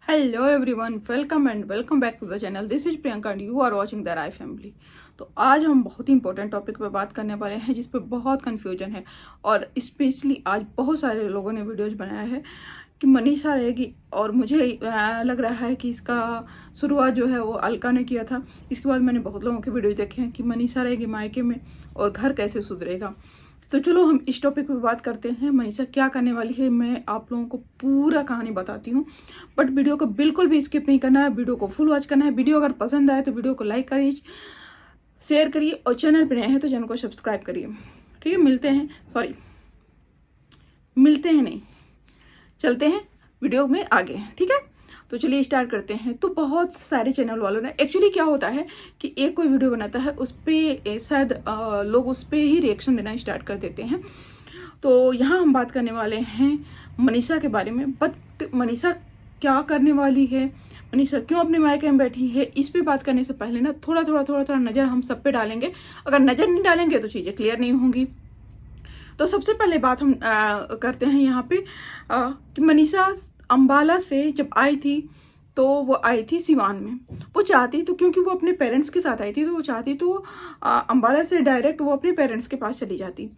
Hello everyone, welcome and welcome back to the channel. This is Priyanka and you are watching the Rai family. तो आज हम बहुत ही important topic पे बात करने वाले हैं जिस पे बहुत कंफ्यूजन है और स्पेशली आज बहुत सारे लोगों ने वीडियोज बनाया है कि मनीषा रहेगी। और मुझे लग रहा है कि इसका शुरुआत जो है वो अलका ने किया था। इसके बाद मैंने बहुत लोगों के वीडियोज देखे हैं कि मनीषा रहेगी मायके में और घर कैसे सुधरेगा। तो चलो हम इस टॉपिक पे बात करते हैं। मनीषा क्या करने वाली है, मैं आप लोगों को पूरा कहानी बताती हूँ, बट वीडियो को बिल्कुल भी स्किप नहीं करना है, वीडियो को फुल वॉच करना है। वीडियो अगर पसंद आए तो वीडियो को लाइक करिए, शेयर करिए और चैनल पर नए हैं तो चैनल को सब्सक्राइब करिए। ठीक है, मिलते हैं नहीं, चलते हैं वीडियो में आगे। ठीक है, तो चलिए स्टार्ट करते हैं। तो बहुत सारे चैनल वालों ने एक्चुअली क्या होता है कि एक कोई वीडियो बनाता है उस पर शायद लोग उस पर ही रिएक्शन देना स्टार्ट कर देते हैं। तो यहाँ हम बात करने वाले हैं मनीषा के बारे में। बट मनीषा क्या करने वाली है, मनीषा क्यों अपने मायके में बैठी है, इस पे बात करने से पहले ना थोड़ा नज़र हम सब पे डालेंगे। अगर नज़र नहीं डालेंगे तो चीज़ें क्लियर नहीं होंगी। तो सबसे पहले बात हम करते हैं यहाँ पे कि मनीषा अंबाला से जब आई थी तो वो आई थी सिवान में। वो चाहती तो, क्योंकि वो अपने पेरेंट्स के साथ आई थी, तो वो चाहती तो अंबाला से डायरेक्ट वो अपने पेरेंट्स के पास चली जाती।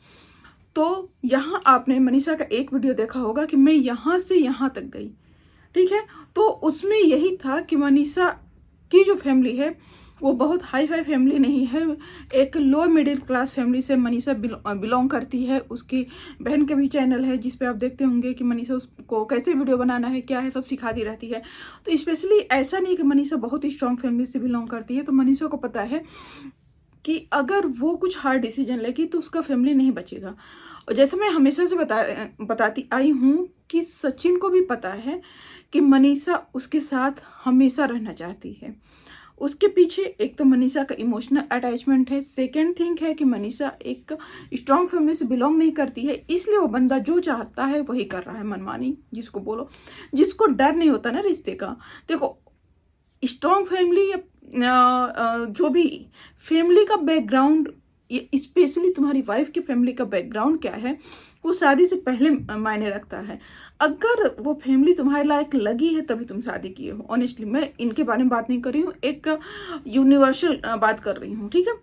तो यहाँ आपने मनीषा का एक वीडियो देखा होगा कि मैं यहाँ से यहाँ तक गई। ठीक है, तो उसमें यही था कि मनीषा की जो फैमिली है वो बहुत हाई फाई फैमिली नहीं है, एक लो मिडिल क्लास फैमिली से मनीषा बिलोंग करती है। उसकी बहन के भी चैनल है जिस पे आप देखते होंगे कि मनीषा उसको कैसे वीडियो बनाना है, क्या है, सब सिखाती रहती है। तो स्पेशली ऐसा नहीं कि मनीषा बहुत ही स्ट्रॉन्ग फैमिली से बिलोंग करती है। तो मनीषा को पता है कि अगर वो कुछ हार्ड डिसीजन लेगी तो उसका फैमिली नहीं बचेगा। और जैसे मैं हमेशा से बताती आई हूँ कि सचिन को भी पता है कि मनीषा उसके साथ हमेशा रहना चाहती है। उसके पीछे एक तो मनीषा का इमोशनल अटैचमेंट है, सेकेंड थिंग है कि मनीषा एक स्ट्रॉन्ग फैमिली से बिलोंग नहीं करती है, इसलिए वो बंदा जो चाहता है वही कर रहा है, मनमानी जिसको बोलो, जिसको डर नहीं होता ना रिश्ते का। देखो, स्ट्रॉन्ग फैमिली या जो भी फैमिली का बैकग्राउंड, ये स्पेशली तुम्हारी वाइफ की फैमिली का बैकग्राउंड क्या है, वो शादी से पहले मायने रखता है। अगर वो फैमिली तुम्हारे लायक लगी है तभी तुम शादी किए हो। ऑनेस्टली मैं इनके बारे में बात नहीं कर रही हूँ, एक यूनिवर्सल बात कर रही हूँ। ठीक है,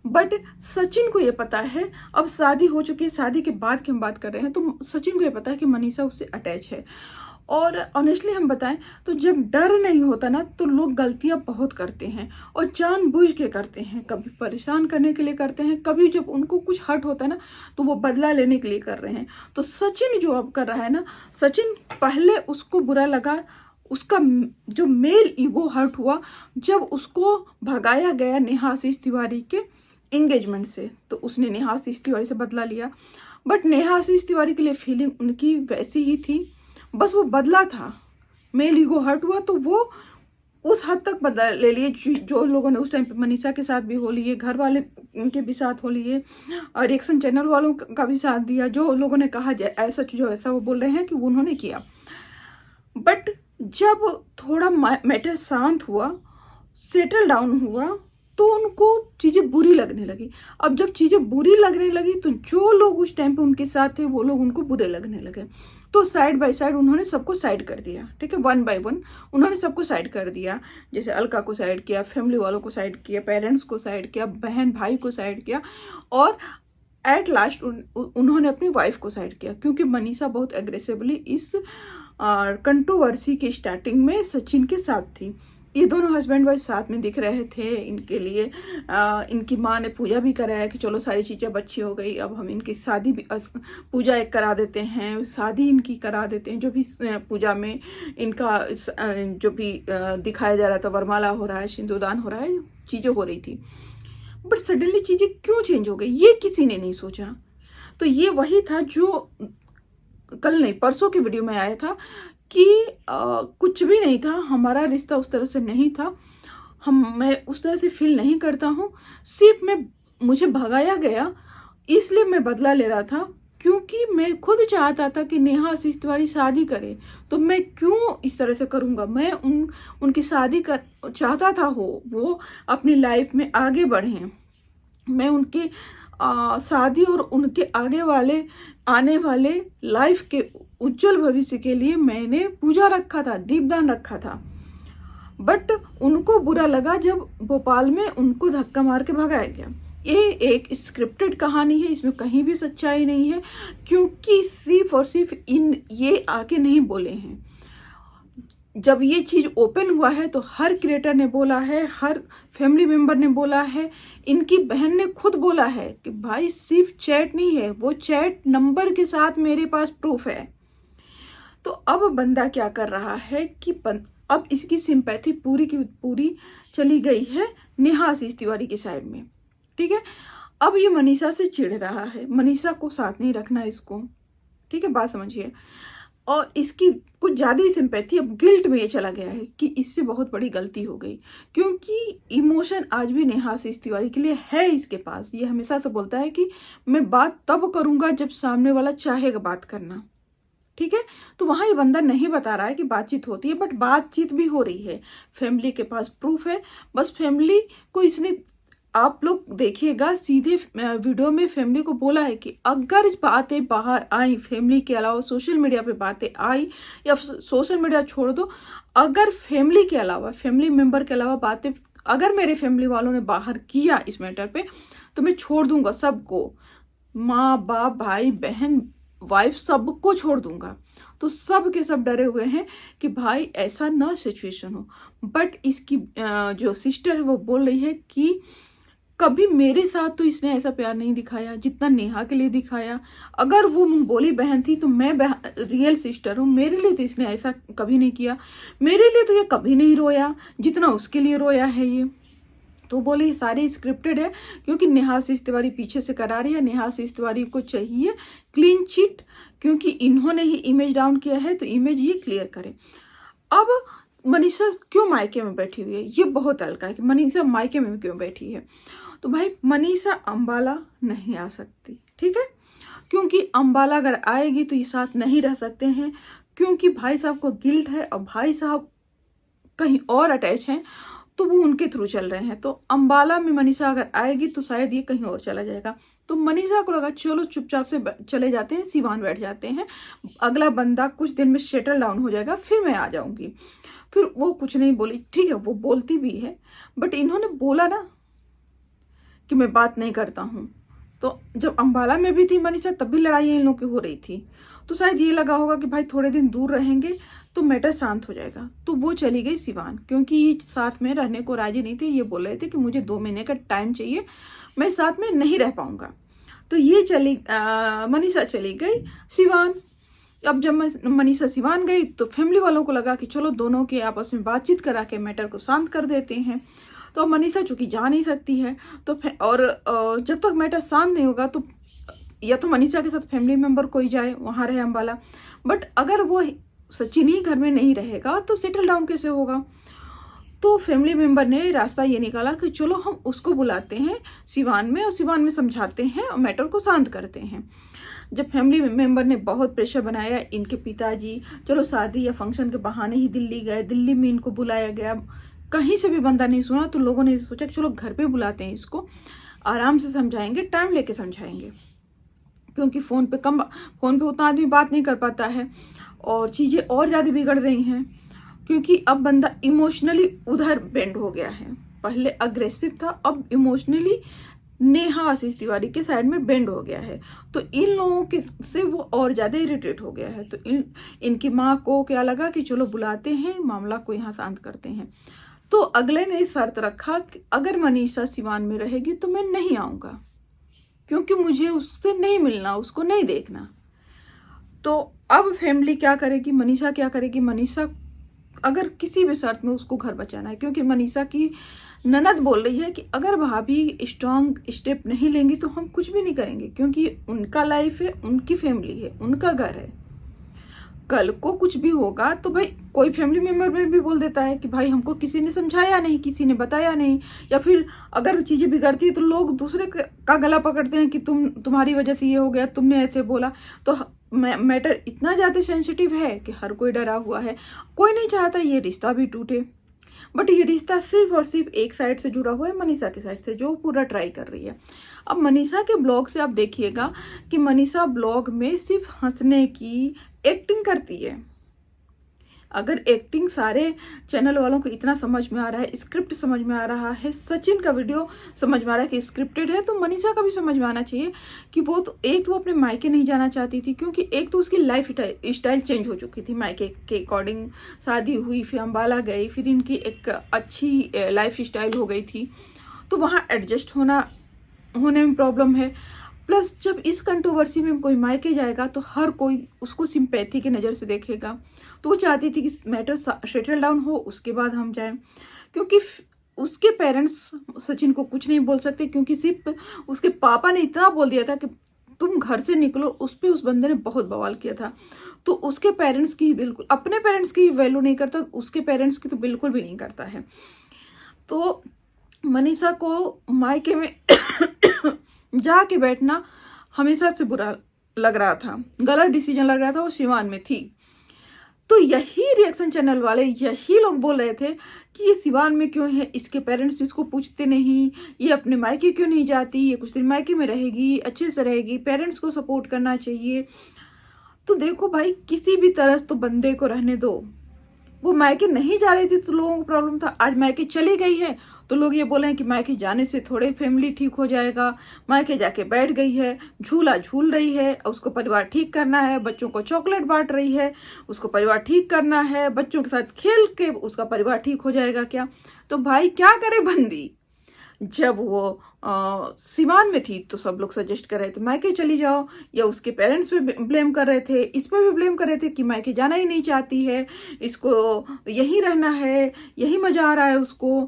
बट सचिन को ये पता है, अब शादी हो चुकी है, शादी के बाद की हम बात कर रहे हैं, तो सचिन को ये पता है कि मनीषा उससे अटैच है। और ऑनेस्टली हम बताएं तो जब डर नहीं होता ना तो लोग गलतियां बहुत करते हैं और जानबूझ के करते हैं। कभी परेशान करने के लिए करते हैं, कभी जब उनको कुछ हर्ट होता है ना तो वो बदला लेने के लिए कर रहे हैं। तो सचिन जो अब कर रहा है ना, सचिन पहले उसको बुरा लगा, उसका जो मेल ईगो हर्ट हुआ जब उसको भगाया गया नेहा आशीष तिवारी के एंगेजमेंट से, तो उसने नेहा आशीष तिवारी से बदला लिया। बट नेहा आशीष तिवारी के लिए फीलिंग उनकी वैसी ही थी, बस वो बदला था। मेल ईगो हर्ट हुआ तो वो उस हद तक बदला ले लिए। जो लोगों ने उस टाइम पे मनीषा के साथ भी हो लिए, घर वाले उनके भी साथ हो लिए, और रिएक्शन चैनल वालों का भी साथ दिया। जो लोगों ने कहा ऐसा जो ऐसा, वो बोल रहे हैं कि उन्होंने किया। बट जब थोड़ा मैटर शांत हुआ, सेटल डाउन हुआ, तो उनको चीज़ें बुरी लगने लगी। अब जब चीज़ें बुरी लगने लगी तो जो लोग उस टाइम पे उनके साथ थे वो लोग उनको बुरे लगने लगे। तो साइड बाय साइड उन्होंने सबको साइड कर दिया। ठीक है, वन बाय वन उन्होंने सबको साइड कर दिया। जैसे अलका को साइड किया, फैमिली वालों को साइड किया, पेरेंट्स को साइड किया, बहन भाई को साइड किया, और एट लास्ट उन्होंने अपनी वाइफ को साइड किया। क्योंकि मनीषा बहुत एग्रेसिवली इस कंट्रोवर्सी के स्टार्टिंग में सचिन के साथ थी। ये दोनों हस्बैंड वाइफ साथ में दिख रहे थे। इनके लिए इनकी माँ ने पूजा भी कराया कि चलो सारी चीज़ें अच्छी हो गई, अब हम इनकी शादी भी पूजा एक करा देते हैं, शादी इनकी करा देते हैं। जो भी पूजा में इनका जो भी दिखाया जा रहा था, वरमाला हो रहा है, सिंदूरदान हो रहा है, चीज़ें हो रही थी। बट सडनली चीज़ें क्यों चेंज हो गई, ये किसी ने नहीं सोचा। तो ये वही था जो कल नहीं परसों की वीडियो में आया था कि कुछ भी नहीं था, हमारा रिश्ता उस तरह से नहीं था, मैं उस तरह से फील नहीं करता हूँ, सिर्फ मुझे भगाया गया इसलिए मैं बदला ले रहा था। क्योंकि मैं खुद चाहता था कि नेहा आशीष तिवारी शादी करे, तो मैं क्यों इस तरह से करूँगा। मैं उनकी शादी कर चाहता था, वो अपनी लाइफ में आगे बढ़ें। मैं उनकी शादी और उनके आने वाले लाइफ के उज्जवल भविष्य के लिए मैंने पूजा रखा था, दीपदान रखा था। बट उनको बुरा लगा जब भोपाल में उनको धक्का मार के भगाया गया। ये एक स्क्रिप्टेड कहानी है, इसमें कहीं भी सच्चाई नहीं है, क्योंकि सिर्फ और सिर्फ ये आके नहीं बोले हैं। जब ये चीज ओपन हुआ है तो हर क्रिएटर ने बोला है, हर फैमिली मेंबर ने बोला है, इनकी बहन ने खुद बोला है कि भाई सिर्फ चैट नहीं है, वो चैट नंबर के साथ मेरे पास प्रूफ है। तो अब बंदा क्या कर रहा है कि अब इसकी सिंपैथी पूरी की पूरी चली गई है नेहा आशीष तिवारी की साइड में, ठीक है। अब ये मनीषा से चिढ़ रहा है, मनीषा को साथ नहीं रखना इसको, ठीक है, बात समझिए। और इसकी कुछ ज़्यादा ही सिंपैथी अब गिल्ट में ये चला गया है कि इससे बहुत बड़ी गलती हो गई, क्योंकि इमोशन आज भी नेहा आशीष तिवारी के लिए है इसके पास। ये हमेशा से बोलता है कि मैं बात तब करूँगा जब सामने वाला चाहेगा बात करना, ठीक है। तो वहां ये बंदा नहीं बता रहा है कि बातचीत होती है, बट बातचीत भी हो रही है, फैमिली के पास प्रूफ है। बस फैमिली को इसने, आप लोग देखिएगा सीधे वीडियो में फैमिली को बोला है कि अगर बातें बाहर आई, फैमिली के अलावा सोशल मीडिया पे बातें आई, या सोशल मीडिया छोड़ दो, अगर फैमिली के अलावा, फैमिली मेंबर के अलावा बातें अगर मेरे फैमिली वालों ने बाहर किया इस मैटर पे, तो मैं छोड़ दूंगा सबको, माँ बाप भाई बहन वाइफ सबको छोड़ दूंगा। तो सब के सब डरे हुए हैं कि भाई ऐसा ना सिचुएशन हो। बट इसकी जो सिस्टर है वो बोल रही है कि कभी मेरे साथ तो इसने ऐसा प्यार नहीं दिखाया जितना नेहा के लिए दिखाया। अगर वो मुंह बोली बहन थी तो मैं रियल सिस्टर हूँ, मेरे लिए तो इसने ऐसा कभी नहीं किया, मेरे लिए तो ये कभी नहीं रोया जितना उसके लिए रोया है ये। तो बोले ये सारे स्क्रिप्टेड है, क्योंकि नेहा आशीष तिवारी पीछे से करा रही है। नेहा आशीष तिवारी को चाहिए क्लीन चिट, क्योंकि इन्होंने ही इमेज डाउन किया है, तो इमेज ये क्लियर करे। अब मनीषा क्यों मायके में बैठी हुई है, ये बहुत हल्का है कि मनीषा मायके में क्यों बैठी है। तो भाई मनीषा अंबाला नहीं आ सकती, ठीक है, क्योंकि अंबाला अगर आएगी तो ये साथ नहीं रह सकते हैं, क्योंकि भाई साहब को गिल्ट है और भाई साहब कहीं और अटैच हैं, तो वो उनके थ्रू चल रहे हैं। तो अंबाला में मनीषा अगर आएगी तो शायद ये कहीं और चला जाएगा। तो मनीषा को लगा चलो चुपचाप से चले जाते हैं, सिवान बैठ जाते हैं, अगला बंदा कुछ दिन में सेटल डाउन हो जाएगा, फिर मैं आ जाऊंगी। फिर वो कुछ नहीं बोली, ठीक है, वो बोलती भी है, बट इन्होंने बोला ना कि मैं बात नहीं करता हूँ। तो जब अंबाला में भी थी मनीषा तब भी लड़ाई इन लोगों की हो रही थी, तो शायद ये लगा होगा कि भाई थोड़े दिन दूर रहेंगे तो मैटर शांत हो जाएगा। तो वो चली गई सिवान, क्योंकि ये साथ में रहने को राजी नहीं थे। ये बोल रहे थे कि मुझे 2 महीने का टाइम चाहिए, मैं साथ में नहीं रह पाऊंगा। तो ये मनीषा चली गई सिवान। अब जब मनीषा सिवान गई तो फैमिली वालों को लगा कि चलो दोनों के आपस में बातचीत करा के मैटर को शांत कर देते हैं। तो मनीषा चूंकि जा नहीं सकती है, तो और जब तक मैटर शांत नहीं होगा तो या तो मनीषा के साथ फैमिली मेंबर कोई जाए, वहां रहे अंबाला। बट अगर वो सचिन ही घर में नहीं रहेगा तो सेटल डाउन कैसे होगा। तो फैमिली मेंबर ने रास्ता ये निकाला कि चलो हम उसको बुलाते हैं सिवान में, और सिवान में समझाते हैं और मैटर को शांत करते हैं। जब फैमिली मेंबर ने बहुत प्रेशर बनाया, इनके पिताजी चलो शादी या फंक्शन के बहाने ही दिल्ली गए, दिल्ली में इनको बुलाया गया, कहीं से भी बंदा नहीं सुना। तो लोगों ने सोचा कि चलो घर पे बुलाते हैं, इसको आराम से समझाएंगे, टाइम लेके समझाएंगे, क्योंकि फोन पे उतना आदमी बात नहीं कर पाता है और चीजें और ज्यादा बिगड़ रही हैं, क्योंकि अब बंदा इमोशनली उधर बेंड हो गया है। पहले अग्रेसिव था, अब इमोशनली नेहा आशीष तिवारी के साइड में बेंड हो गया है। तो इन लोगों के से वो और ज्यादा इरिटेट हो गया है। तो इनकी माँ को क्या लगा कि चलो बुलाते हैं, मामला को यहाँ शांत करते हैं। तो अगले ने शर्त रखा कि अगर मनीषा सिवान में रहेगी तो मैं नहीं आऊंगा, क्योंकि मुझे उससे नहीं मिलना, उसको नहीं देखना। तो अब फैमिली क्या करेगी, मनीषा क्या करेगी। मनीषा अगर किसी भी शर्त में उसको घर बचाना है, क्योंकि मनीषा की ननद बोल रही है कि अगर भाभी स्ट्रॉन्ग स्टेप नहीं लेंगी तो हम कुछ भी नहीं करेंगे, क्योंकि उनका लाइफ है, उनकी फैमिली है, उनका घर है। कल को कुछ भी होगा तो भाई कोई फैमिली मेंबर में भी बोल देता है कि भाई हमको किसी ने समझाया नहीं, किसी ने बताया नहीं, या फिर अगर चीजें बिगड़ती है तो लोग दूसरे का गला पकड़ते हैं कि तुम्हारी वजह से ये हो गया, तुमने ऐसे बोला। तो मैटर इतना ज्यादा सेंसिटिव है कि हर कोई डरा हुआ है, कोई नहीं चाहता ये रिश्ता भी टूटे। बट ये रिश्ता सिर्फ और सिर्फ एक साइड से जुड़ा हुआ है, मनीषा की साइड से, जो पूरा ट्राई कर रही है। अब मनीषा के ब्लॉग से आप देखिएगा कि मनीषा ब्लॉग में सिर्फ हंसने की एक्टिंग करती है। अगर एक्टिंग सारे चैनल वालों को इतना समझ में आ रहा है, स्क्रिप्ट समझ में आ रहा है, सचिन का वीडियो समझ में आ रहा है कि स्क्रिप्टेड है, तो मनीषा का भी समझ में आना चाहिए कि वो तो एक तो अपने मायके नहीं जाना चाहती थी, क्योंकि एक तो उसकी लाइफ स्टाइल चेंज हो चुकी थी। मायके के अकॉर्डिंग शादी हुई, फिर अम्बाला गई, फिर इनकी एक अच्छी लाइफ स्टाइल हो गई थी, तो वहाँ एडजस्ट होने में प्रॉब्लम है। प्लस जब इस कंट्रोवर्सी में कोई मायके जाएगा तो हर कोई उसको सिंपैथी की नज़र से देखेगा, तो वो चाहती थी कि मैटर सेटल डाउन हो, उसके बाद हम जाएं, क्योंकि उसके पेरेंट्स सचिन को कुछ नहीं बोल सकते, क्योंकि सिर्फ उसके पापा ने इतना बोल दिया था कि तुम घर से निकलो, उस पर उस बंदे ने बहुत बवाल किया था। तो उसके पेरेंट्स की बिल्कुल, अपने पेरेंट्स की वैल्यू नहीं करता, उसके पेरेंट्स की तो बिल्कुल भी नहीं करता है। तो मनीषा को मायके में जाके बैठना हमेशा से बुरा लग रहा था, गलत डिसीजन लग रहा था, वो सिवान में थी। तो यही रिएक्शन चैनल वाले, यही लोग बोल रहे थे कि ये सिवान में क्यों है, इसके पेरेंट्स इसको पूछते नहीं, ये अपने मायके क्यों नहीं जाती, ये कुछ दिन मायके में रहेगी, अच्छे से रहेगी, पेरेंट्स को सपोर्ट करना चाहिए। तो देखो भाई, किसी भी तरह तो बंदे को रहने दो। वो मायके नहीं जा रही थी तो लोगों को प्रॉब्लम था, आज मायके चली गई है तो लोग ये बोले हैं कि मायके जाने से थोड़े फैमिली ठीक हो जाएगा। मायके जाके बैठ गई है, झूला झूल रही है, उसको परिवार ठीक करना है, बच्चों को चॉकलेट बांट रही है, उसको परिवार ठीक करना है, बच्चों के साथ खेल के उसका परिवार ठीक हो जाएगा क्या? तो भाई क्या करे बंदी। जब वो सिवान में थी तो सब लोग सजेस्ट कर रहे थे मायके चली जाओ, या उसके पेरेंट्स पे ब्लेम कर रहे थे, इस पर भी ब्लेम कर रहे थे कि मायके जाना ही नहीं चाहती है, इसको यहीं रहना है, यही मजा आ रहा है उसको,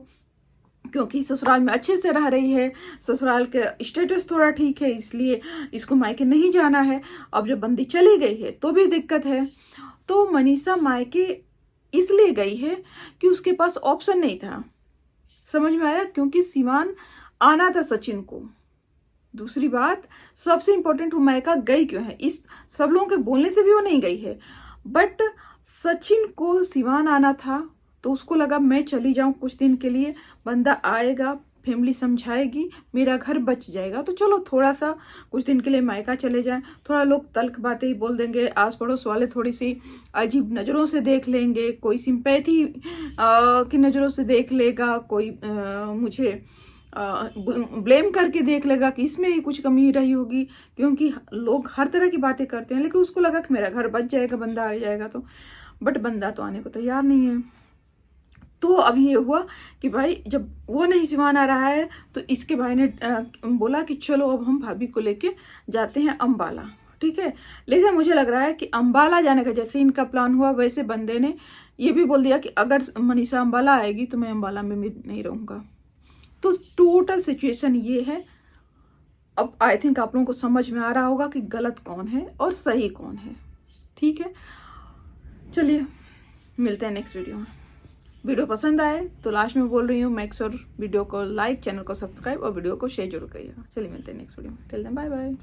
क्योंकि ससुराल में अच्छे से रह रही है, ससुराल के स्टेटस थोड़ा ठीक है, इसलिए इसको मायके नहीं जाना है। अब जब बंदी चली गई है तो भी दिक्कत है। तो मनीषा मायके इसलिए गई है कि उसके पास ऑप्शन नहीं था, समझ में आया, क्योंकि सिवान आना था सचिन को। दूसरी बात, सबसे इंपॉर्टेंट, वो मायका गई क्यों है, इस सब लोगों के बोलने से भी वो नहीं गई है, बट सचिन को सिवान आना था तो उसको लगा मैं चली जाऊं कुछ दिन के लिए, बंदा आएगा, फैमिली समझाएगी, मेरा घर बच जाएगा, तो चलो थोड़ा सा कुछ दिन के लिए मायका चले जाएं। थोड़ा लोग तल्ख बातें ही बोल देंगे, आस पड़ोस वाले थोड़ी सी अजीब नज़रों से देख लेंगे, कोई सिंपैथी की नज़रों से देख लेगा, कोई मुझे ब्लेम करके देख लेगा कि इसमें ही कुछ कमी रही होगी, क्योंकि लोग हर तरह की बातें करते हैं। लेकिन उसको लगा कि मेरा घर बच जाएगा, बंदा आ जाएगा, तो बट बंदा तो आने को तैयार नहीं है। तो अब ये हुआ कि भाई जब वो नहीं सिवान आ रहा है तो इसके भाई ने बोला कि चलो अब हम भाभी को लेके जाते हैं अम्बाला, ठीक है। लेकिन मुझे लग रहा है कि अम्बाला जाने का जैसे इनका प्लान हुआ, वैसे बंदे ने ये भी बोल दिया कि अगर मनीषा अम्बाला आएगी तो मैं अम्बाला में भी नहीं रहूँगा। तो टोटल सिचुएशन ये है। अब आई थिंक आप लोगों को समझ में आ रहा होगा कि गलत कौन है और सही कौन है, ठीक है। चलिए मिलते हैं नेक्स्ट वीडियो में। वीडियो पसंद आए तो लास्ट में बोल रही हूँ, मेक श्योर वीडियो को लाइक, चैनल को सब्सक्राइब और वीडियो को शेयर जरूर करिएगा। चलिए मिलते हैं नेक्स्ट वीडियो में। Till then bye bye.